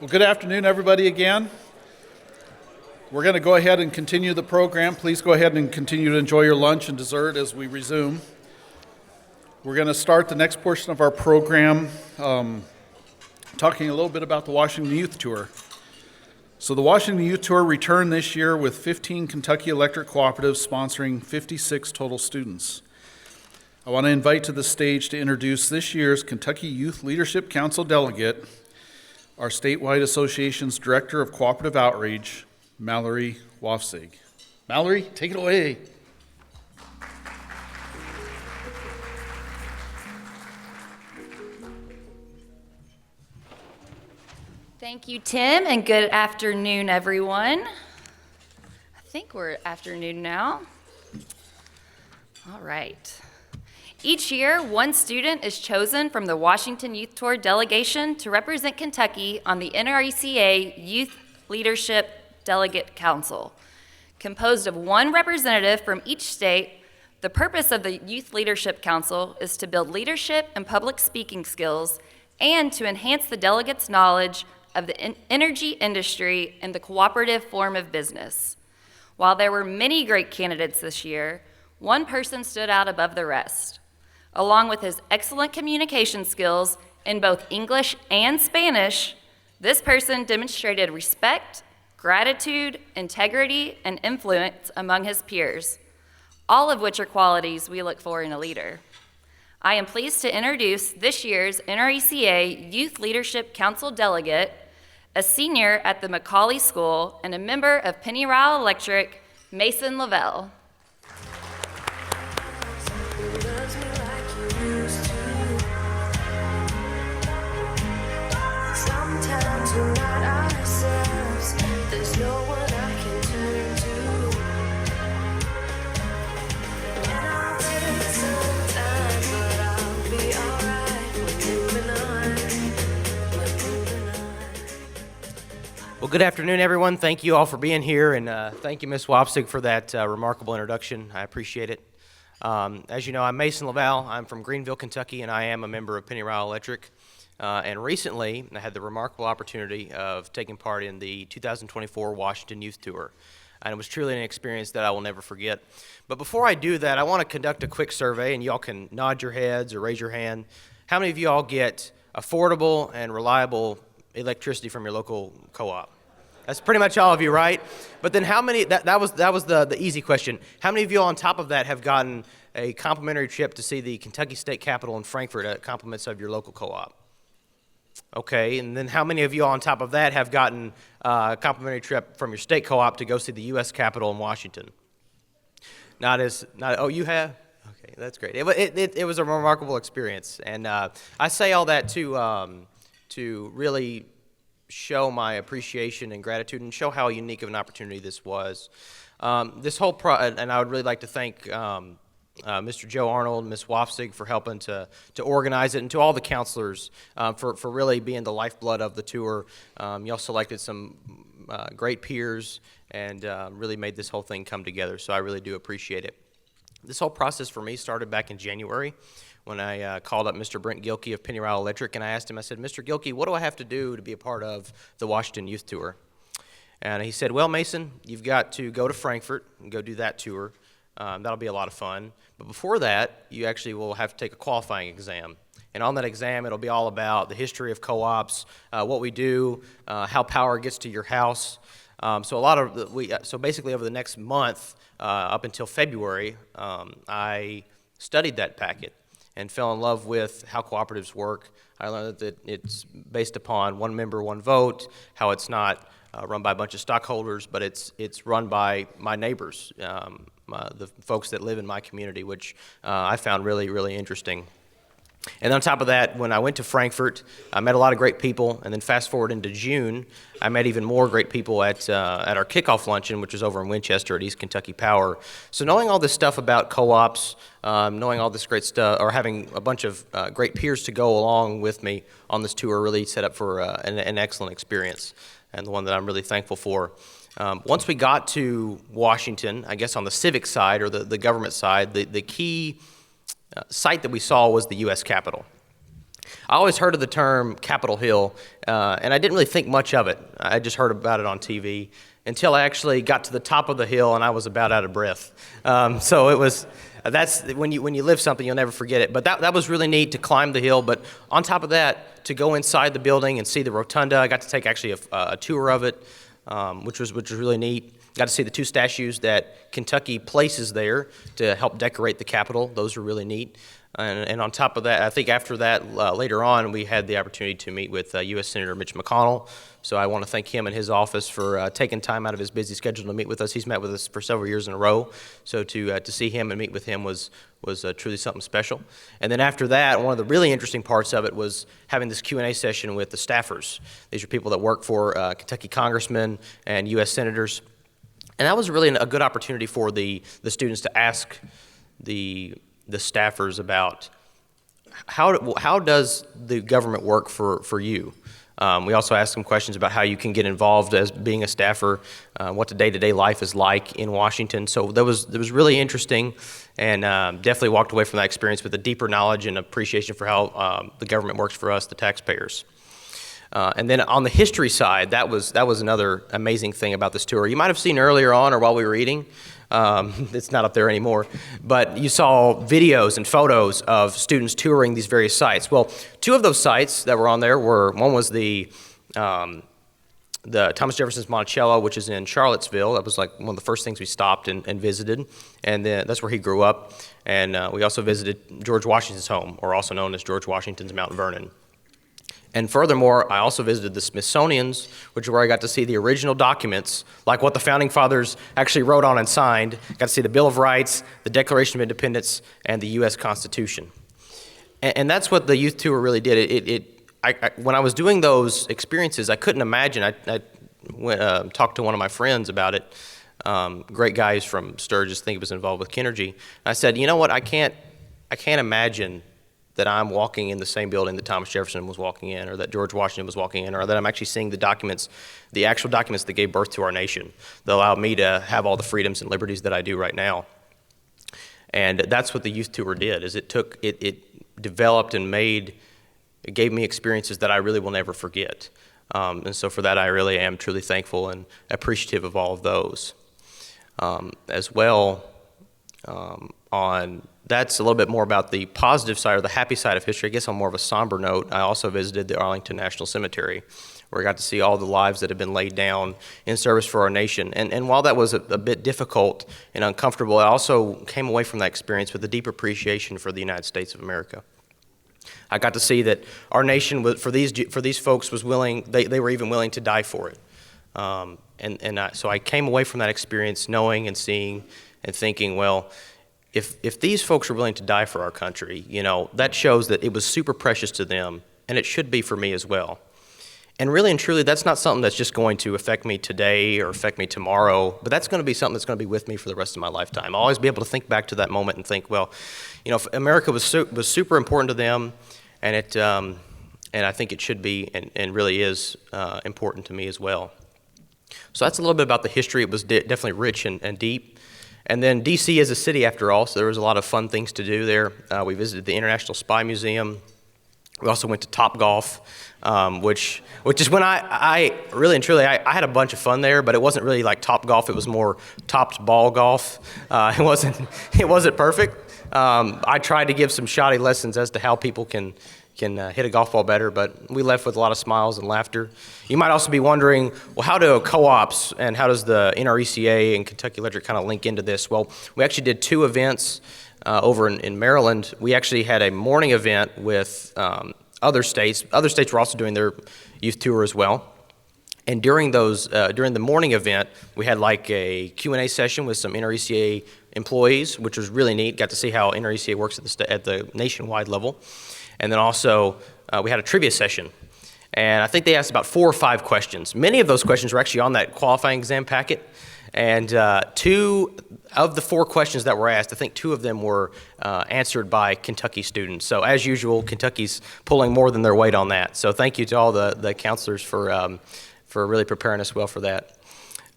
Well, good afternoon, everybody, again. We're going to go ahead and continue the program. Please go ahead and continue to enjoy your lunch and dessert as we resume. We're going to start the next portion of our program talking a little bit about the Washington Youth Tour. So the Washington Youth Tour returned this year with 15 Kentucky electric cooperatives sponsoring 56 total students. I want to invite to the stage to introduce this year's Kentucky Youth Leadership Council delegate, our statewide association's Director of Cooperative Outreach, Mallory Wofsig. Mallory, take it away. Thank you, Tim, and good afternoon, everyone. I think we're afternoon now. All right. Each year, one student is chosen from the Washington Youth Tour delegation to represent Kentucky on the NRECA Youth Leadership Delegate Council. Composed of one representative from each state, the purpose of the Youth Leadership Council is to build leadership and public speaking skills and to enhance the delegates' knowledge of the energy industry and the cooperative form of business. While there were many great candidates this year, one person stood out above the rest. Along with his excellent communication skills in both English and Spanish, this person demonstrated respect, gratitude, integrity, and influence among his peers, all of which are qualities we look for in a leader. I am pleased to introduce this year's NRECA Youth Leadership Council delegate, a senior at the Macaulay School and a member of Penny Rowell Electric, Mason Lovell. Sometimes we're not ourselves. There's no one I can turn to. And I'll take some time, but I'll be alright. We're moving on. Well, good afternoon, everyone. Thank you all for being here, and thank you, Ms. Wofsig, for that remarkable introduction. I appreciate it. As you know, I'm Mason Lovell. I'm from Greenville, Kentucky, and I am a member of Penny Rowell Electric. And recently, I had the remarkable opportunity of taking part in the 2024 Washington Youth Tour. And it was truly an experience that I will never forget. But before I do that, I want to conduct a quick survey, and y'all can nod your heads or raise your hand. How many of y'all get affordable and reliable electricity from your local co-op? That's pretty much all of you, right? But then how many, that was the easy question. How many of you on top of that have gotten a complimentary trip to see the Kentucky State Capitol in Frankfort at compliments of your local co-op? Okay, and then how many of you on top of that have gotten a complimentary trip from your state co-op to go see the U.S. Capitol in Washington? Oh, you have? Okay, that's great. It was a remarkable experience, and I say all that to really show my appreciation and gratitude and show how unique of an opportunity this was. And I would really like to thank Mr. Joe Arnold, Ms. Wofsig for helping to organize it, and to all the counselors for really being the lifeblood of the tour. Y'all selected some great peers and really made this whole thing come together, so I really do appreciate it. This whole process for me started back in January when I called up Mr. Brent Gilkey of Penny Rowell Electric, and I asked him, I said, Mr. Gilkey, what do I have to do to be a part of the Washington Youth Tour? And he said, well, Mason, you've got to go to Frankfort and go do that tour. That'll be a lot of fun. But before that, you actually will have to take a qualifying exam. And on that exam, it'll be all about the history of co-ops, what we do, how power gets to your house. So basically over the next month, up until February, I studied that packet and fell in love with how cooperatives work. I learned that it's based upon one member, one vote, how it's not run by a bunch of stockholders, but it's run by my neighbors, the folks that live in my community, which I found really, really interesting. And on top of that, when I went to Frankfort, I met a lot of great people, and then fast forward into June, I met even more great people at our kickoff luncheon, which was over in Winchester at East Kentucky Power. So knowing all this stuff about co-ops, knowing all this great stuff, or having a bunch of great peers to go along with me on this tour really set up for an excellent experience, and the one that I'm really thankful for. Once we got to Washington, I guess on the civic side or the government side, the key site that we saw was the U.S. Capitol. I always heard of the term Capitol Hill, and I didn't really think much of it. I just heard about it on TV until I actually got to the top of the hill and I was about out of breath. So it was, that's, when you live something, you'll never forget it. But that was really neat to climb the hill. But on top of that, to go inside the building and see the rotunda, I got to take actually a tour of it, which was really neat. Got to see the 2 statues that Kentucky places there to help decorate the Capitol. Those were really neat. And on top of that, I think after that, later on, we had the opportunity to meet with U.S. Senator Mitch McConnell. So I want to thank him and his office for taking time out of his busy schedule to meet with us. He's met with us for several years in a row. So to see him and meet with him was truly something special. And then after that, one of the really interesting parts of it was having this Q&A session with the staffers. These are people that work for Kentucky congressmen and U.S. senators. And that was really a good opportunity for the students to ask the staffers about how does the government work for you. We also asked them questions about how you can get involved as being a staffer, what the day-to-day life is like in Washington. So that was really interesting, and definitely walked away from that experience with a deeper knowledge and appreciation for how the government works for us, the taxpayers. And then on the history side, that was another amazing thing about this tour. You might have seen earlier on or while we were eating, it's not up there anymore, but you saw videos and photos of students touring these various sites. Well, 2 of those sites that were on there one was the Thomas Jefferson's Monticello, which is in Charlottesville. That was like one of the first things we stopped and visited, and then that's where he grew up. And we also visited George Washington's home, or also known as George Washington's Mount Vernon. And furthermore, I also visited the Smithsonian's, which is where I got to see the original documents, like what the Founding Fathers actually wrote on and signed. Got to see the Bill of Rights, the Declaration of Independence, and the U.S. Constitution. And that's what the youth tour really did. When I was doing those experiences, I couldn't imagine. I went, talked to one of my friends about it, great guys from Sturgis, I think he was involved with Kenergy. I said, you know what, I can't imagine that I'm walking in the same building that Thomas Jefferson was walking in, or that George Washington was walking in, or that I'm actually seeing the documents, the actual documents that gave birth to our nation, that allowed me to have all the freedoms and liberties that I do right now. And that's what the youth tour did, is it developed and it gave me experiences that I really will never forget. And so for that, I really am truly thankful and appreciative of all of those. As well, that's a little bit more about the positive side or the happy side of history. I guess on more of a somber note, I also visited the Arlington National Cemetery, where I got to see all the lives that have been laid down in service for our nation. And while that was a bit difficult and uncomfortable, I also came away from that experience with a deep appreciation for the United States of America. I got to see that our nation, for these folks, was willing, they were even willing to die for it. So I came away from that experience knowing and seeing and thinking, well, if these folks are willing to die for our country, that shows that it was super precious to them, and it should be for me as well. And really and truly, that's not something that's just going to affect me today or affect me tomorrow, but that's going to be something that's going to be with me for the rest of my lifetime. I'll always be able to think back to that moment and think, well, America was super important to them, and I think it should be and really is important to me as well. So that's a little bit about the history. It was definitely rich and deep. And then D.C. is a city after all, so there was a lot of fun things to do there. We visited the International Spy Museum. We also went to Topgolf, which is when I really and truly, I had a bunch of fun there, but it wasn't really like Topgolf. It was more topped ball golf. It wasn't perfect. I tried to give some shoddy lessons as to how people can hit a golf ball better, but we left with a lot of smiles and laughter. You might also be wondering, well, how do co-ops and how does the NRECA and Kentucky Electric kind of link into this? Well, we actually did 2 events over in Maryland. We actually had a morning event with other states. Other states were also doing their youth tour as well. And during the morning event, we had like a Q&A session with some NRECA employees, which was really neat. Got to see how NRECA works at the nationwide level. And then also, we had a trivia session. And I think they asked about 4 or 5 questions. Many of those questions were actually on that qualifying exam packet. And 2 of the 4 questions that were asked, I think 2 of them were answered by Kentucky students. So as usual, Kentucky's pulling more than their weight on that. So thank you to all the counselors for really preparing us well for that.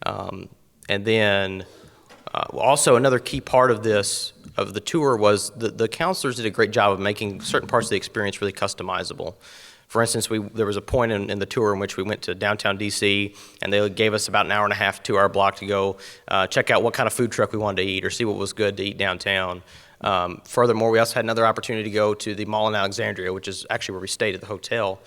And then also another key part of this of the tour was the counselors did a great job of making certain parts of the experience really customizable. For instance, there was a point in the tour in which we went to downtown DC, and they gave us about an hour and a half, 2-hour block to go check out what kind of food truck we wanted to eat or see what was good to eat downtown. Furthermore, we also had another opportunity to go to the mall in Alexandria, which is actually where we stayed at the hotel,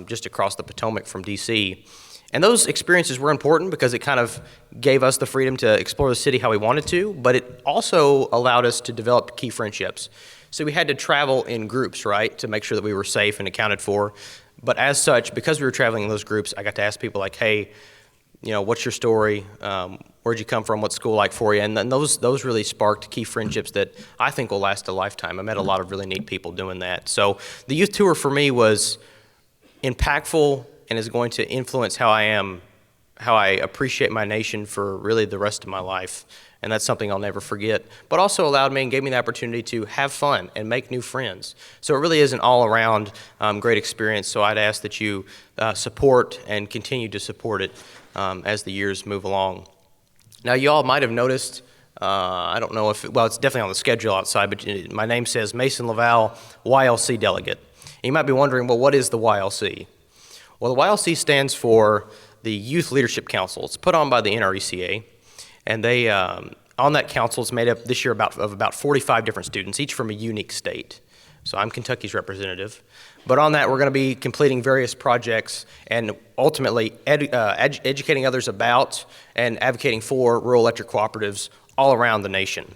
just across the Potomac from DC. And those experiences were important because it kind of gave us the freedom to explore the city how we wanted to, but it also allowed us to develop key friendships. So we had to travel in groups, right, to make sure that we were safe and accounted for. But as such, because we were traveling in those groups, I got to ask people like, hey, what's your story? Where'd you come from? What's school like for you? And then those really sparked key friendships that I think will last a lifetime. I met a lot of really neat people doing that. So the youth tour for me was impactful and is going to influence how I appreciate my nation for really the rest of my life. And that's something I'll never forget. But also allowed me and gave me the opportunity to have fun and make new friends. So it really is an all-around great experience. So I'd ask that you support and continue to support it as the years move along. Now, you all might have noticed, I don't know if, it's definitely on the schedule outside, but my name says Mason Lovell, YLC Delegate. And you might be wondering, well, what is the YLC? Well, the YLC stands for the Youth Leadership Council. It's put on by the NRECA. And they, on that council, it's made up this year of about 45 different students, each from a unique state. So I'm Kentucky's representative. But on that, we're going to be completing various projects and ultimately educating others about and advocating for rural electric cooperatives all around the nation.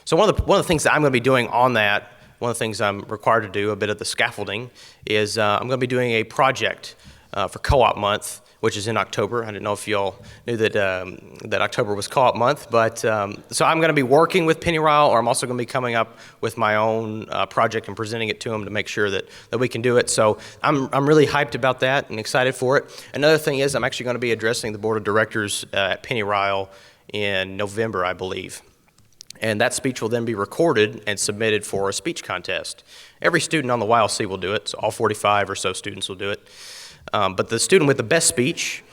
So one of the things that I'm going to be doing on that, one of the things I'm required to do, a bit of the scaffolding, is I'm going to be doing a project for Co-op Month, which is in October. I didn't know if y'all knew that that October was Co-op Month, but so I'm going to be working with Pennyrile, or I'm also going to be coming up with my own project and presenting it to them to make sure that we can do it. So I'm really hyped about that and excited for it. Another thing is I'm actually going to be addressing the board of directors at Pennyrile in November, I believe. And that speech will then be recorded and submitted for a speech contest. Every student on the YLC will do it, so all 45 or so students will do it. But the student with the best speech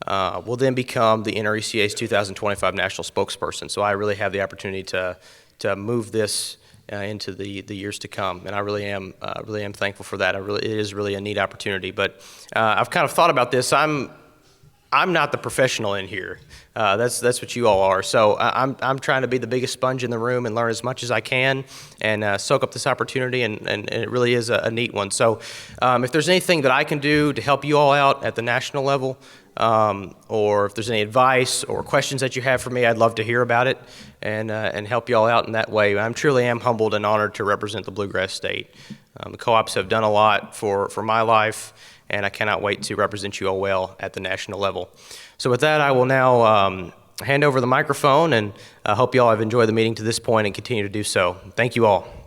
will then become the NRECA's 2025 national spokesperson. So I really have the opportunity to move this into the years to come, and I really am thankful for that. It is really a neat opportunity. But I've kind of thought about this. I'm not the professional in here. That's what you all are. So I'm trying to be the biggest sponge in the room and learn as much as I can and soak up this opportunity, and it really is a neat one. So if there's anything that I can do to help you all out at the national level, or if there's any advice or questions that you have for me, I'd love to hear about it and help you all out in that way. I truly am humbled and honored to represent the Bluegrass State. The co-ops have done a lot for my life, and I cannot wait to represent you all well at the national level. So with that, I will now hand over the microphone, and I hope you all have enjoyed the meeting to this point and continue to do so. Thank you all.